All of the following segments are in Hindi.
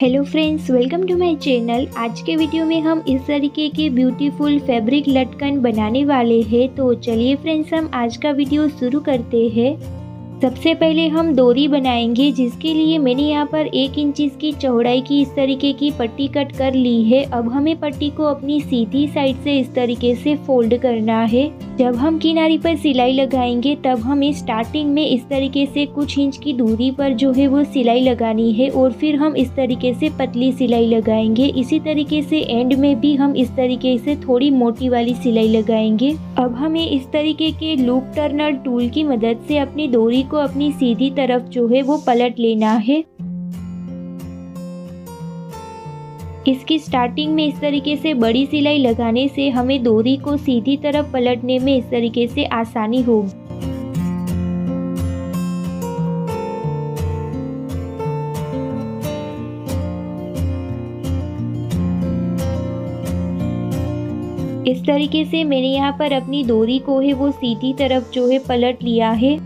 Hello friends, welcome to my channel. आज के वीडियो में हम इस तरीके के ब्यूटीफुल फैब्रिक लटकन बनाने वाले हैं। तो चलिए फ्रेंड्स, हम आज का वीडियो शुरू करते हैं। सबसे पहले हम डोरी बनाएंगे, जिसके लिए मैंने यहाँ पर 1 इंच की चौड़ाई की इस तरीके की पट्टी कट कर ली है। अब हमें पट्टी को अपनी सीधी साइड से इस तरीके से फोल्ड करना है। जब हम किनारी पर सिलाई लगाएंगे तब हमें स्टार्टिंग में इस तरीके से कुछ इंच की दूरी पर जो है वो सिलाई लगानी है और फिर हम इस तरीके से पतली सिलाई लगाएंगे। इसी तरीके से एंड में भी हम इस तरीके से थोड़ी मोटी वाली सिलाई लगाएंगे। अब हमें इस तरीके के लूप टर्नर टूल की मदद से अपनी डोरी को अपनी सीधी तरफ जो है वो पलट लेना है। इसकी स्टार्टिंग में इस तरीके से बड़ी सिलाई लगाने से हमें डोरी को सीधी तरफ पलटने में इस तरीके से आसानी होगी। इस तरीके से मैंने यहाँ पर अपनी डोरी को है वो सीधी तरफ जो है पलट लिया है।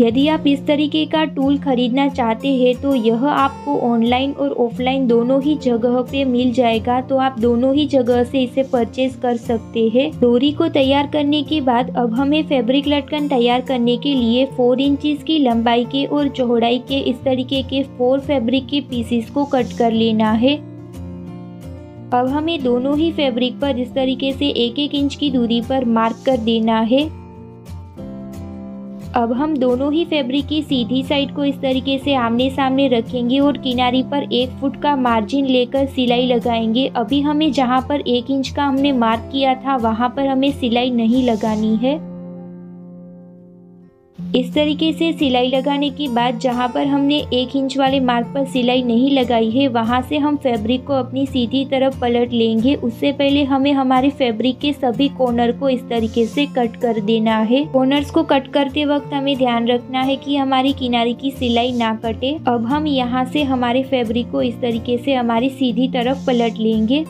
यदि आप इस तरीके का टूल खरीदना चाहते हैं तो यह आपको ऑनलाइन और ऑफलाइन दोनों ही जगह पे मिल जाएगा, तो आप दोनों ही जगह से इसे परचेज कर सकते हैं। डोरी को तैयार करने के बाद अब हमें फैब्रिक लटकन तैयार करने के लिए 4 इंच की लंबाई के और चौड़ाई के इस तरीके के 4 फैब्रिक के पीसेस को कट कर लेना है। अब हमें दोनों ही फैब्रिक पर इस तरीके से 1-1 इंच की दूरी पर मार्क कर देना है। अब हम दोनों ही फैब्रिक की सीधी साइड को इस तरीके से आमने सामने रखेंगे और किनारी पर 1 फुट का मार्जिन लेकर सिलाई लगाएंगे। अभी हमें जहां पर 1 इंच का हमने मार्क किया था वहां पर हमें सिलाई नहीं लगानी है। इस तरीके से सिलाई लगाने के बाद जहां पर हमने 1 इंच वाले मार्क पर सिलाई नहीं लगाई है वहां से हम फैब्रिक को अपनी सीधी तरफ पलट लेंगे। उससे पहले हमें हमारे फैब्रिक के सभी कॉर्नर को इस तरीके से कट कर देना है। कॉर्नर्स को कट करते वक्त हमें ध्यान रखना है कि हमारी किनारे की सिलाई ना कटे। अब हम यहाँ से हमारे फैब्रिक को इस तरीके से हमारी सीधी तरफ पलट लेंगे।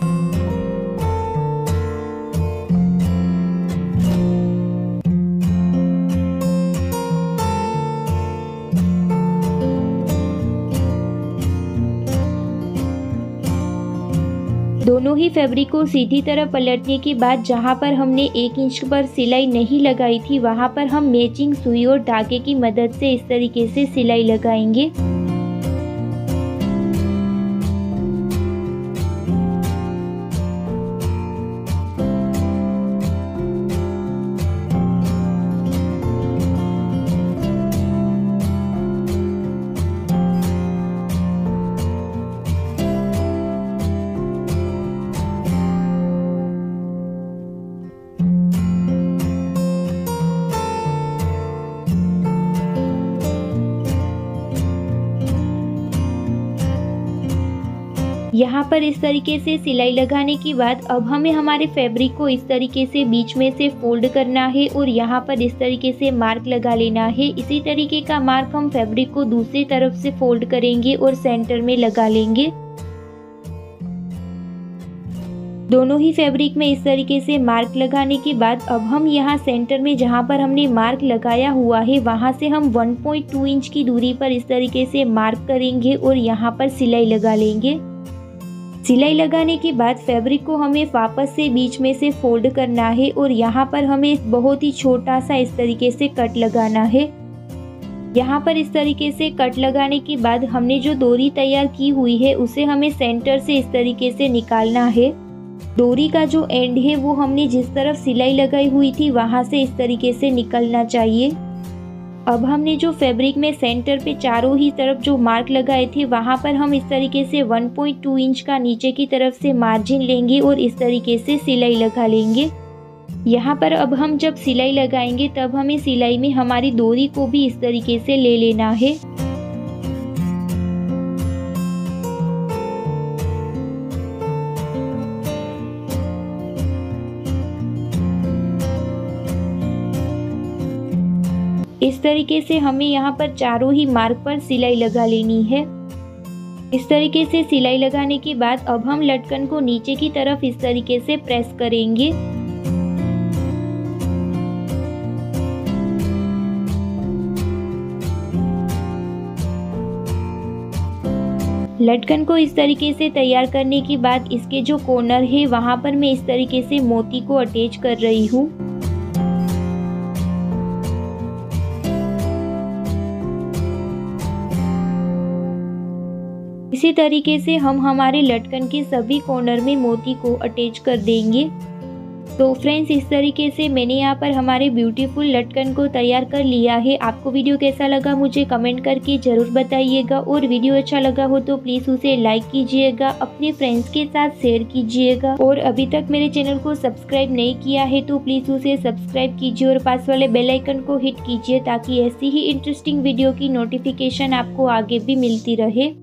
दोनों ही फैब्रिक को सीधी तरफ पलटने के बाद जहां पर हमने 1 इंच पर सिलाई नहीं लगाई थी वहां पर हम मैचिंग सुई और धागे की मदद से इस तरीके से सिलाई लगाएंगे। यहाँ पर इस तरीके से सिलाई लगाने के बाद अब हमें हमारे फैब्रिक को इस तरीके से बीच में से फोल्ड करना है और यहाँ पर इस तरीके से मार्क लगा लेना है। इसी तरीके का मार्क हम फैब्रिक को दूसरी तरफ से फोल्ड करेंगे और सेंटर में लगा लेंगे। दोनों ही फैब्रिक में इस तरीके से मार्क लगाने के बाद अब हम यहाँ सेंटर में जहाँ पर हमने मार्क लगाया हुआ है वहाँ से हम 1.2 इंच की दूरी पर इस तरीके से मार्क करेंगे और यहाँ पर सिलाई लगा लेंगे। सिलाई लगाने के बाद फैब्रिक को हमें वापस से बीच में से फोल्ड करना है और यहाँ पर हमें बहुत ही छोटा सा इस तरीके से कट लगाना है। यहाँ पर इस तरीके से कट लगाने के बाद हमने जो डोरी तैयार की हुई है उसे हमें सेंटर से इस तरीके से निकालना है। डोरी का जो एंड है वो हमने जिस तरफ सिलाई लगाई हुई थी वहाँ से इस तरीके से निकलना चाहिए। अब हमने जो फैब्रिक में सेंटर पे चारों ही तरफ जो मार्क लगाए थे वहाँ पर हम इस तरीके से 1.2 इंच का नीचे की तरफ से मार्जिन लेंगे और इस तरीके से सिलाई लगा लेंगे। यहाँ पर अब हम जब सिलाई लगाएंगे तब हमें सिलाई में हमारी डोरी को भी इस तरीके से ले लेना है। इस तरीके से हमें यहाँ पर चारों ही मार्क पर सिलाई लगा लेनी है। इस तरीके से सिलाई लगाने के बाद अब हम लटकन को नीचे की तरफ इस तरीके से प्रेस करेंगे। लटकन को इस तरीके से तैयार करने के बाद इसके जो कॉर्नर है वहाँ पर मैं इस तरीके से मोती को अटैच कर रही हूँ। इसी तरीके से हम हमारे लटकन के सभी कॉर्नर में मोती को अटैच कर देंगे। तो फ्रेंड्स, इस तरीके से मैंने यहाँ पर हमारे ब्यूटीफुल लटकन को तैयार कर लिया है। आपको वीडियो कैसा लगा मुझे कमेंट करके ज़रूर बताइएगा, और वीडियो अच्छा लगा हो तो प्लीज़ उसे लाइक कीजिएगा, अपने फ्रेंड्स के साथ शेयर कीजिएगा, और अभी तक मेरे चैनल को सब्सक्राइब नहीं किया है तो प्लीज़ उसे सब्सक्राइब कीजिए और पास वाले बेल आइकन को हिट कीजिए, ताकि ऐसी ही इंटरेस्टिंग वीडियो की नोटिफिकेशन आपको आगे भी मिलती रहे।